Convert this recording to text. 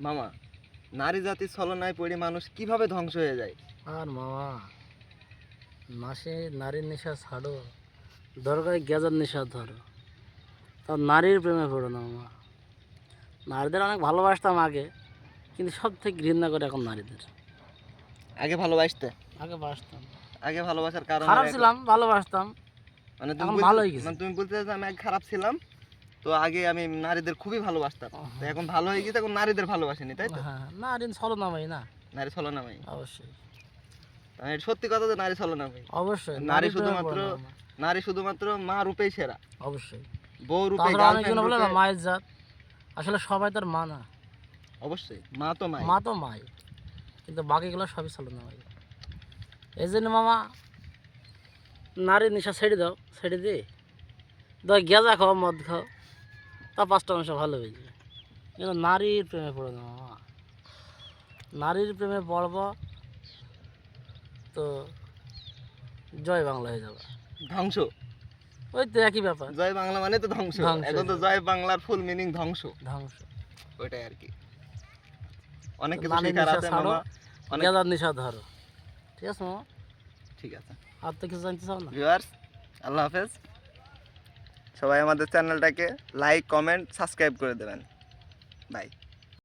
মামা, নারী জাতির ছলনায় পড়ে মানুষ কিভাবে ধ্বংস হয়ে যায়? আর মামা, মাসে নারীর নেশা ছাড়ো, দরকারি গ্যাজার নেশা ধরো, তা নারীর প্রেমে পড়ো না মামা। নারীদের অনেক ভালোবাসতাম আগে, কিন্তু সব থেকে ঘৃণা করে এখন নারীদের। আগে ভালোবাসতে? আগে বাসতাম, আগে ভালোবাসার কারণ খারাপ ছিলাম, ভালোবাসতাম, মানে এখন ভালো হয়ে গেছে। তুমি বলতে চাইছো আমি আগে খারাপ ছিলাম, তো আগে আমি নারীদের খুবই ভালোবাসতাম, তো এখন ভালো হয়ে গেছে, এখন নারীদের ভালোবাসিনি, তাই তো? হ্যাঁ, নারী ছলনাময়ী না? নারী ছলনাময়ী, অবশ্যই মানে এটা সত্যি কথা যে নারী ছলনাময়ী। অবশ্যই। নারী প্রেমে পড়ো শুধুমাত্র না মামা। নারী শুধুমাত্র মা রূপেই সেরা, অবশ্যই। বউ রূপে, তাছাড়া গার্লফ্রেন্ড অনেকজন বলে না রূপে। মায়ের জাত, আসলে সবাই তার মা না। অবশ্যই মা তো মাই। মা তো মাই, কিন্তু বাকিগুলো সবই ছলনাময়ী। এই জন্য মামা, নারীর নেশা ছেড়ে দাও, ছেড়ে দিয়ে গেঁজা খাও, মদ খাও, তা 5টা মাসে ভালো হয়ে যাবে। কিন্তু নারীর প্রেমে পড়ো না মামা। নারীর প্রেমে পড়ব তো জয় বাংলা হয়ে যাবে, ধ্বংস। ওই তো একই ব্যাপার। জয় বাংলা মানে তো ধ্বংস, ধ্বংস এখন তো হয়ে জয় বাংলার ফুল মিনিং ধ্বংস, ধ্বংস। ওইটাই আর কি। অনেক তো কিছু নারীর শেখার নেশা আছে ছাড়ো, মামা, অনেক। গেঁজার নেশা ধরো। ঠিক আছে মামা? ঠিক আছে আর তো কিছু জানতে চাও না? ভিউয়ার্স, আল্লাহ হাফেজ। সবাই আমাদের চ্যানেলটাকে লাইক, কমেন্ট, সাবস্ক্রাইব করে দেবেন। বাই।